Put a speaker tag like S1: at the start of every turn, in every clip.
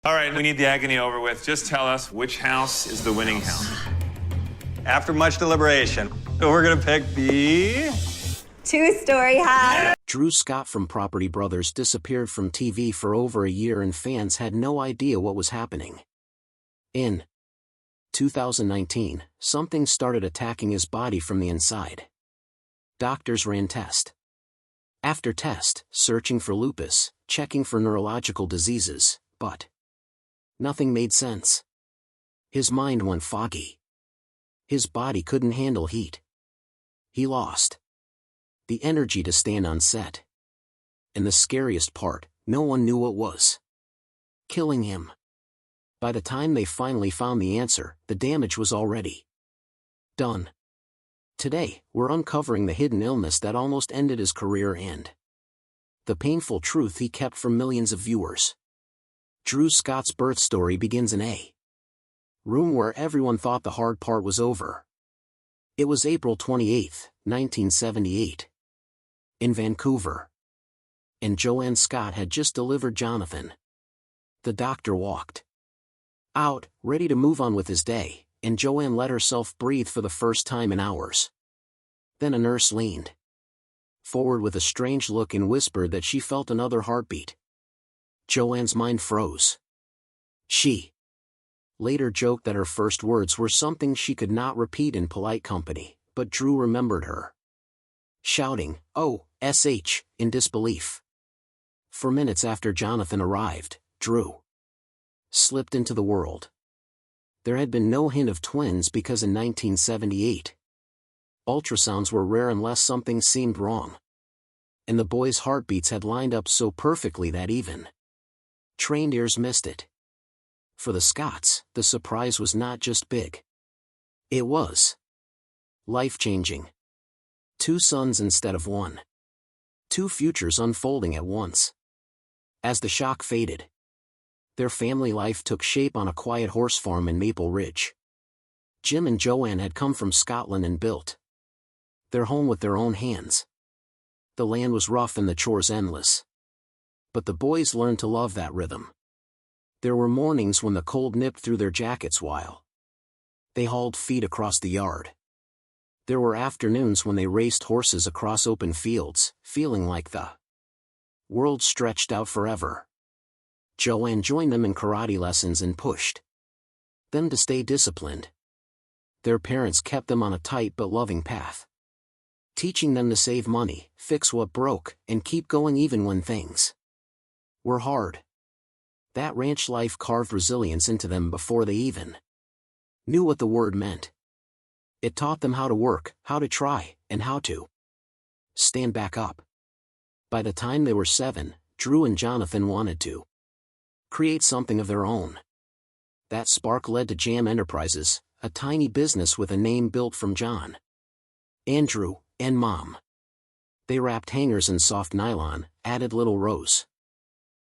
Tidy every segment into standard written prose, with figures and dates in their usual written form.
S1: All right, we need the agony over with. Just tell us which house is the winning house.
S2: After much deliberation, we're gonna pick the
S3: two-story house.
S4: Drew Scott from Property Brothers disappeared from TV for over a year and fans had no idea what was happening. In 2019, something started attacking his body from the inside. Doctors ran test after test, searching for lupus, checking for neurological diseases, but nothing made sense. His mind went foggy. His body couldn't handle heat. He lost the energy to stand on set. And the scariest part, no one knew what was killing him. By the time they finally found the answer, the damage was already done. Today, we're uncovering the hidden illness that almost ended his career and the painful truth he kept from millions of viewers. Drew Scott's birth story begins in a room where everyone thought the hard part was over. It was April 28, 1978. In Vancouver. And Joanne Scott had just delivered Jonathan. The doctor walked out, ready to move on with his day, and Joanne let herself breathe for the first time in hours. Then a nurse leaned forward with a strange look and whispered that she felt another heartbeat. Joanne's mind froze. She later joked that her first words were something she could not repeat in polite company, but Drew remembered her shouting, "Oh, SH," in disbelief. For minutes after Jonathan arrived, Drew slipped into the world. There had been no hint of twins because in 1978, ultrasounds were rare unless something seemed wrong. And the boys' heartbeats had lined up so perfectly that even trained ears missed it. For the Scotts, the surprise was not just big. It was life-changing. 2 sons instead of 1. 2 futures unfolding at once. As the shock faded, their family life took shape on a quiet horse farm in Maple Ridge. Jim and Joanne had come from Scotland and built their home with their own hands. The land was rough and the chores endless. But the boys learned to love that rhythm. There were mornings when the cold nipped through their jackets while they hauled feed across the yard. There were afternoons when they raced horses across open fields, feeling like the world stretched out forever. Joanne joined them in karate lessons and pushed them to stay disciplined. Their parents kept them on a tight but loving path, teaching them to save money, fix what broke, and keep going even when things were hard. That ranch life carved resilience into them before they even knew what the word meant. It taught them how to work, how to try, and how to stand back up. By the time they were 7, Drew and Jonathan wanted to create something of their own. That spark led to Jam Enterprises, a tiny business with a name built from John, Andrew, and Mom. They wrapped hangers in soft nylon, added little rose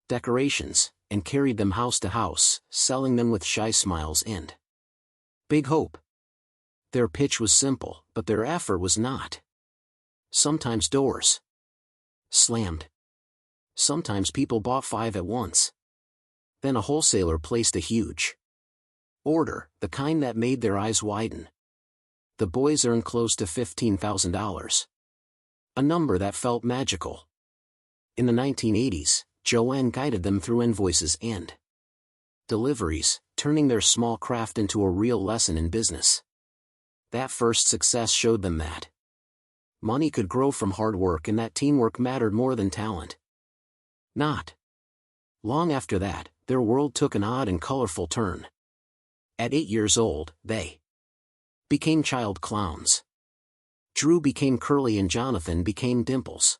S4: decorations, and carried them house to house, selling them with shy smiles and big hope. Their pitch was simple, but their effort was not. Sometimes doors slammed. Sometimes people bought 5 at once. Then a wholesaler placed a huge order, the kind that made their eyes widen. The boys earned close to $15,000. A number that felt magical. In the 1980s, Joanne guided them through invoices and deliveries, turning their small craft into a real lesson in business. That first success showed them that money could grow from hard work and that teamwork mattered more than talent. Not long after that, their world took an odd and colorful turn. At 8 years old, they became child clowns. Drew became Curly and Jonathan became Dimples.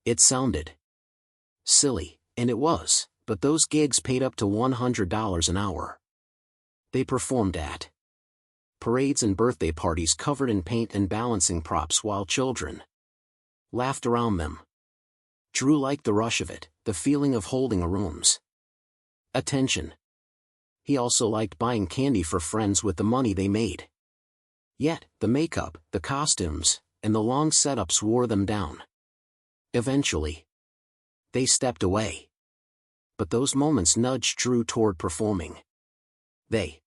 S4: It sounded silly, and it was, but those gigs paid up to $100 an hour. They performed at parades and birthday parties covered in paint and balancing props while children laughed around them. Drew liked the rush of it, the feeling of holding a room's attention. He also liked buying candy for friends with the money they made. Yet, the makeup, the costumes, and the long setups wore them down. Eventually, they stepped away. But those moments nudged Drew toward performing. They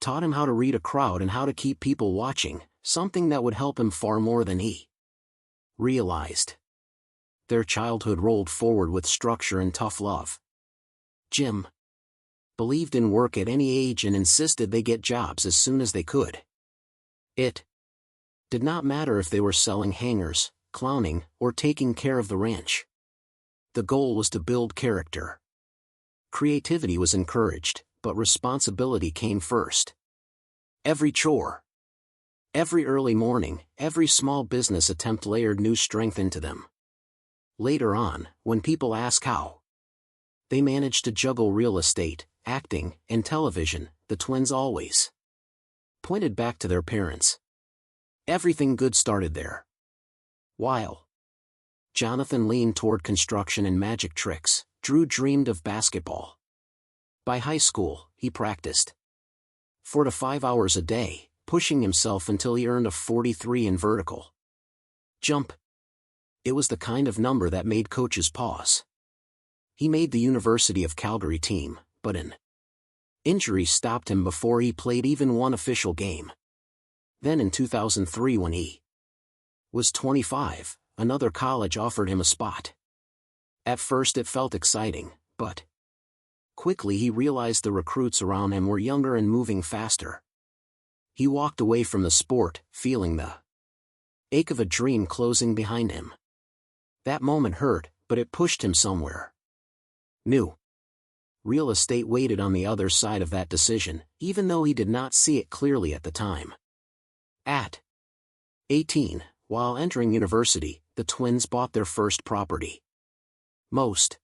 S4: taught him how to read a crowd and how to keep people watching, something that would help him far more than he realized. Their childhood rolled forward with structure and tough love. Jim believed in work at any age and insisted they get jobs as soon as they could. It did not matter if they were selling hangers, clowning, or taking care of the ranch. The goal was to build character. Creativity was encouraged, but responsibility came first. Every chore, every early morning, every small business attempt layered new strength into them. Later on, when people ask how they managed to juggle real estate, acting, and television, the twins always pointed back to their parents. Everything good started there. While Jonathan leaned toward construction and magic tricks, Drew dreamed of basketball. By high school, he practiced 4 to 5 hours a day, pushing himself until he earned a 43 in vertical jump. It was the kind of number that made coaches pause. He made the University of Calgary team, but an injury stopped him before he played even one official game. Then in 2003, when he was 25, another college offered him a spot. At first it felt exciting, but quickly he realized the recruits around him were younger and moving faster. He walked away from the sport, feeling the ache of a dream closing behind him. That moment hurt, but it pushed him somewhere new. Real estate waited on the other side of that decision, even though he did not see it clearly at the time. At 18, while entering university, the twins bought their first property. Most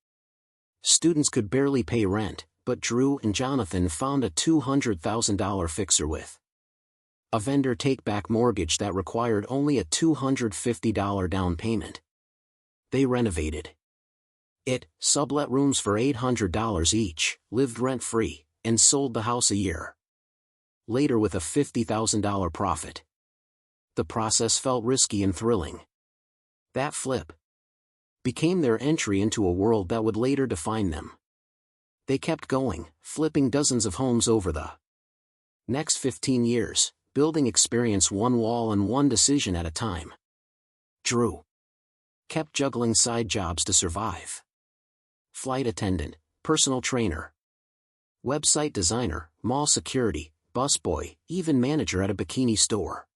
S4: students could barely pay rent, but Drew and Jonathan found a $200,000 fixer with a vendor take-back mortgage that required only a $250 down payment. They renovated it, sublet rooms for $800 each, lived rent-free, and sold the house a year later with a $50,000 profit. The process felt risky and thrilling. That flip became their entry into a world that would later define them. They kept going, flipping dozens of homes over the next 15 years, building experience one wall and one decision at a time. Drew kept juggling side jobs to survive. Flight attendant, personal trainer, website designer, mall security, busboy, even manager at a bikini store.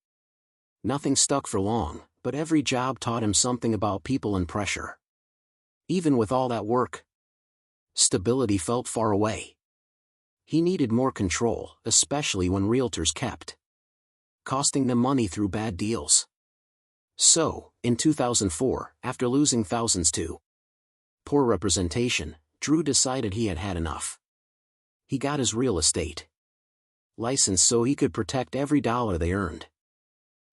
S4: Nothing stuck for long, but every job taught him something about people and pressure. Even with all that work, stability felt far away. He needed more control, especially when realtors kept costing them money through bad deals. So, in 2004, after losing thousands to poor representation, Drew decided he had had enough. He got his real estate license so he could protect every dollar they earned.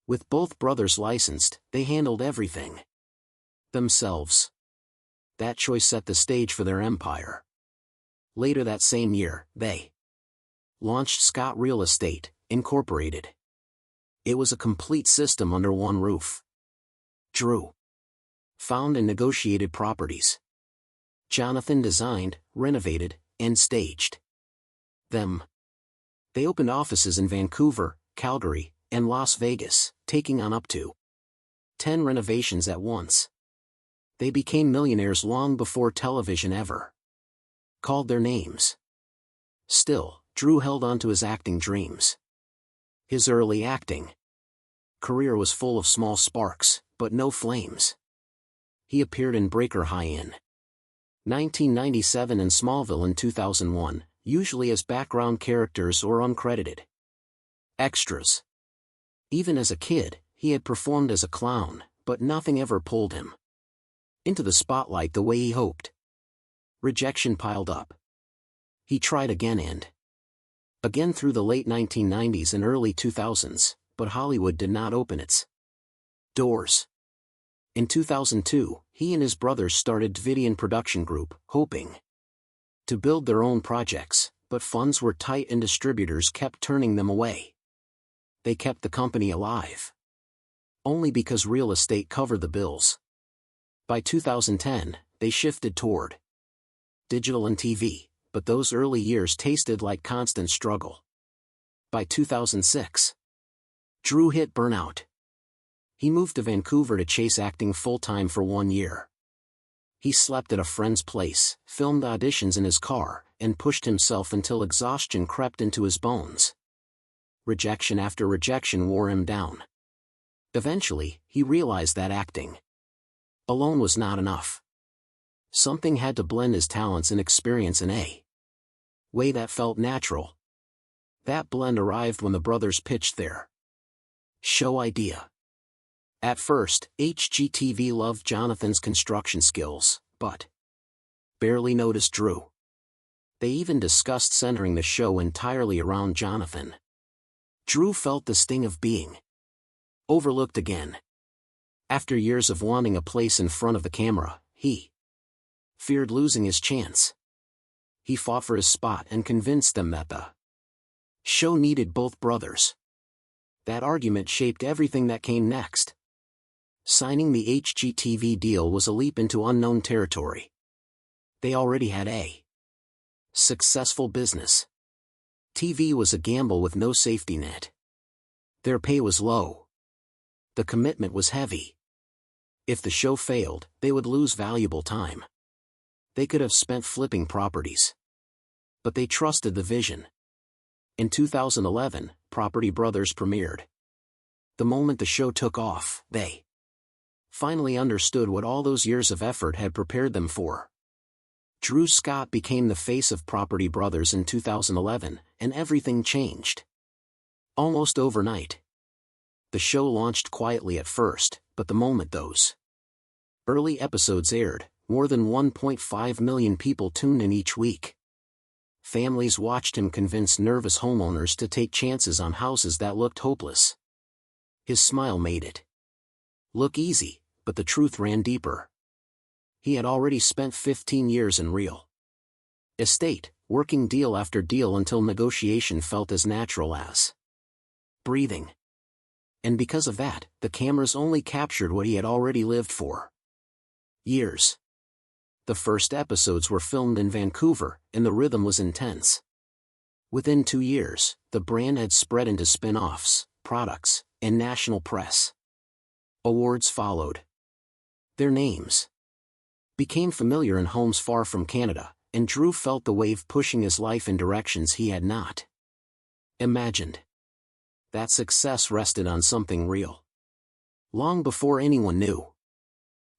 S4: With both brothers licensed, they handled everything themselves. That choice set the stage for their empire. Later that same year, they launched Scott Real Estate, Incorporated. It was a complete system under one roof. Drew found and negotiated properties. Jonathan designed, renovated, and staged them. They opened offices in Vancouver, Calgary, and Las Vegas, taking on up to 10 renovations at once. They became millionaires long before television ever called their names. Still, Drew held on to his acting dreams. His early acting career was full of small sparks, but no flames. He appeared in Breaker High in 1997 and Smallville in 2001, usually as background characters or uncredited extras. Even as a kid, he had performed as a clown, but nothing ever pulled him into the spotlight the way he hoped. Rejection piled up. He tried again and again through the late 1990s and early 2000s, but Hollywood did not open its doors. In 2002, he and his brothers started Davidian Production Group, hoping to build their own projects, but funds were tight and distributors kept turning them away. They kept the company alive only because real estate covered the bills. By 2010, they shifted toward digital and TV, but those early years tasted like constant struggle. By 2006, Drew hit burnout. He moved to Vancouver to chase acting full-time for 1 year. He slept at a friend's place, filmed auditions in his car, and pushed himself until exhaustion crept into his bones. Rejection after rejection wore him down. Eventually, he realized that acting alone was not enough. Something had to blend his talents and experience in a way that felt natural. That blend arrived when the brothers pitched their show idea. At first, HGTV loved Jonathan's construction skills, but barely noticed Drew. They even discussed centering the show entirely around Jonathan. Drew felt the sting of being overlooked again. After years of wanting a place in front of the camera, he feared losing his chance. He fought for his spot and convinced them that the show needed both brothers. That argument shaped everything that came next. Signing the HGTV deal was a leap into unknown territory. They already had a successful business. TV was a gamble with no safety net. Their pay was low. The commitment was heavy. If the show failed, they would lose valuable time. They could have spent flipping properties. But they trusted the vision. In 2011, Property Brothers premiered. The moment the show took off, they finally understood what all those years of effort had prepared them for. Drew Scott became the face of Property Brothers in 2011, and everything changed. Almost overnight. The show launched quietly at first, but the moment those early episodes aired, more than 1.5 million people tuned in each week. Families watched him convince nervous homeowners to take chances on houses that looked hopeless. His smile made it look easy, but the truth ran deeper. He had already spent 15 years in real estate, working deal after deal until negotiation felt as natural as breathing. And because of that, the cameras only captured what he had already lived for years. The first episodes were filmed in Vancouver, and the rhythm was intense. Within 2 years, the brand had spread into spin-offs, products, and national press. Awards followed. Their names became familiar in homes far from Canada, and Drew felt the wave pushing his life in directions he had not imagined. That success rested on something real. Long before anyone knew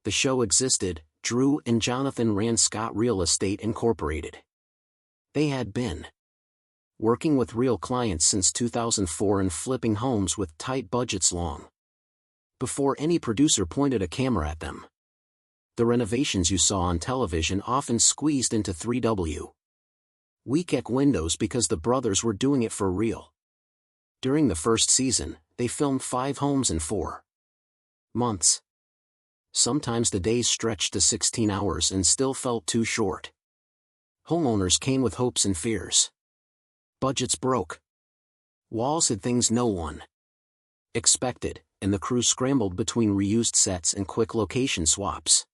S4: the show existed, Drew and Jonathan ran Scott Real Estate Incorporated. They had been working with real clients since 2004 and flipping homes with tight budgets long before any producer pointed a camera at them. The renovations you saw on television often squeezed into 3W week windows because the brothers were doing it for real. During the first season, they filmed 5 homes in 4 months. Sometimes the days stretched to 16 hours and still felt too short. Homeowners came with hopes and fears. Budgets broke. Walls had things no one expected, and the crew scrambled between reused sets and quick location swaps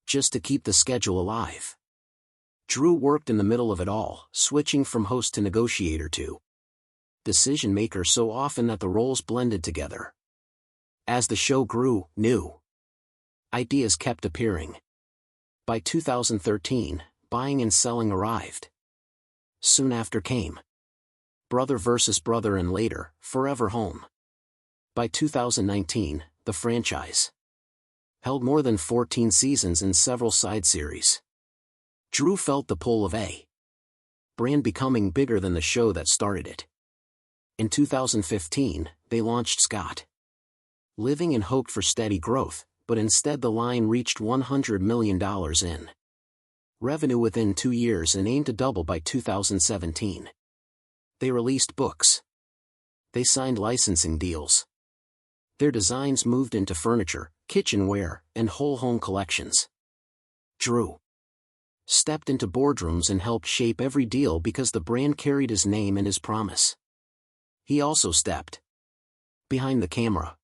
S4: just to keep the schedule alive. Drew worked in the middle of it all, switching from host to negotiator to decision maker so often that the roles blended together. As the show grew, new ideas kept appearing. By 2013, buying and selling arrived. Soon after came Brother vs. Brother and later, Forever Home. By 2019, the franchise held more than 14 seasons and several side series. Drew felt the pull of a brand becoming bigger than the show that started it. In 2015, they launched Scott Living and hoped for steady growth, but instead the line reached $100 million in revenue within 2 years and aimed to double by 2017. They released books. They signed licensing deals. Their designs moved into furniture, kitchenware, and whole home collections. Drew stepped into boardrooms and helped shape every deal because the brand carried his name and his promise. He also stepped behind the camera.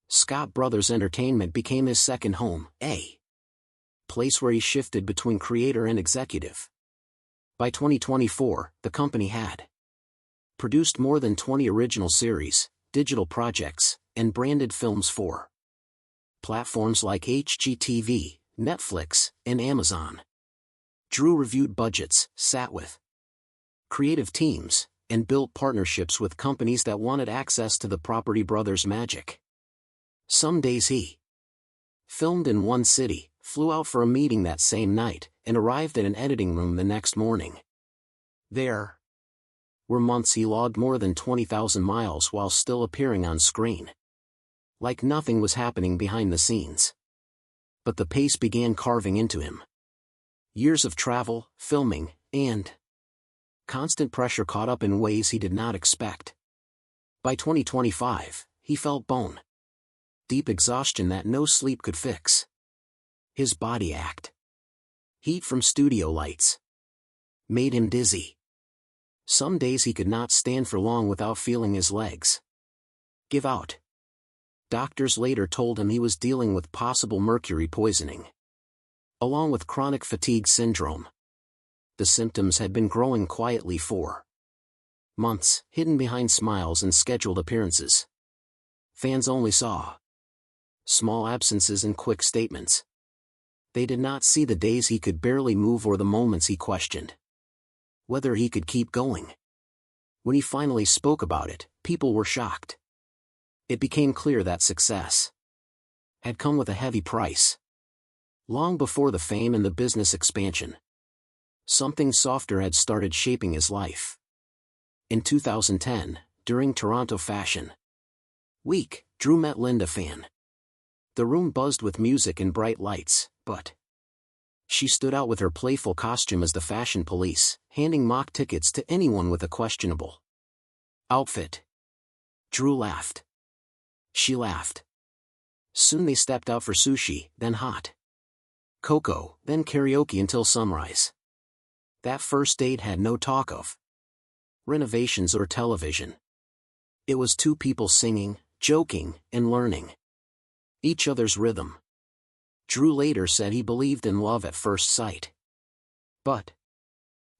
S4: Scott Brothers Entertainment became his second home, a place where he shifted between creator and executive. By 2024, the company had produced more than 20 original series, digital projects, and branded films for platforms like HGTV, Netflix, and Amazon. Drew reviewed budgets, sat with creative teams, and built partnerships with companies that wanted access to the Property Brothers magic. Some days he filmed in one city, flew out for a meeting that same night, and arrived at an editing room the next morning. There were months he logged more than 20,000 miles while still appearing on screen. Like nothing was happening behind the scenes. But the pace began carving into him. Years of travel, filming, and constant pressure caught up in ways he did not expect. By 2025, he felt bone deep exhaustion that no sleep could fix. His body ached. Heat from studio lights made him dizzy. Some days he could not stand for long without feeling his legs give out. Doctors later told him he was dealing with possible mercury poisoning, along with chronic fatigue syndrome. The symptoms had been growing quietly for months, hidden behind smiles and scheduled appearances. Fans only saw small absences and quick statements. They did not see the days he could barely move or the moments he questioned whether he could keep going. When he finally spoke about it, people were shocked. It became clear that success had come with a heavy price. Long before the fame and the business expansion, something softer had started shaping his life. In 2010, during Toronto Fashion Week, Drew met Linda Fan. The room buzzed with music and bright lights, but she stood out with her playful costume as the fashion police, handing mock tickets to anyone with a questionable outfit. Drew laughed. She laughed. Soon they stepped out for sushi, then hot cocoa, then karaoke until sunrise. That first date had no talk of renovations or television. It was two people singing, joking, and learning each other's rhythm. Drew later said he believed in love at first sight. But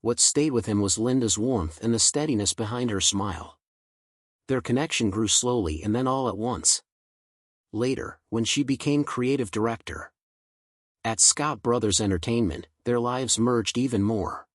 S4: what stayed with him was Linda's warmth and the steadiness behind her smile. Their connection grew slowly and then all at once. Later, when she became creative director at Scott Brothers Entertainment, their lives merged even more.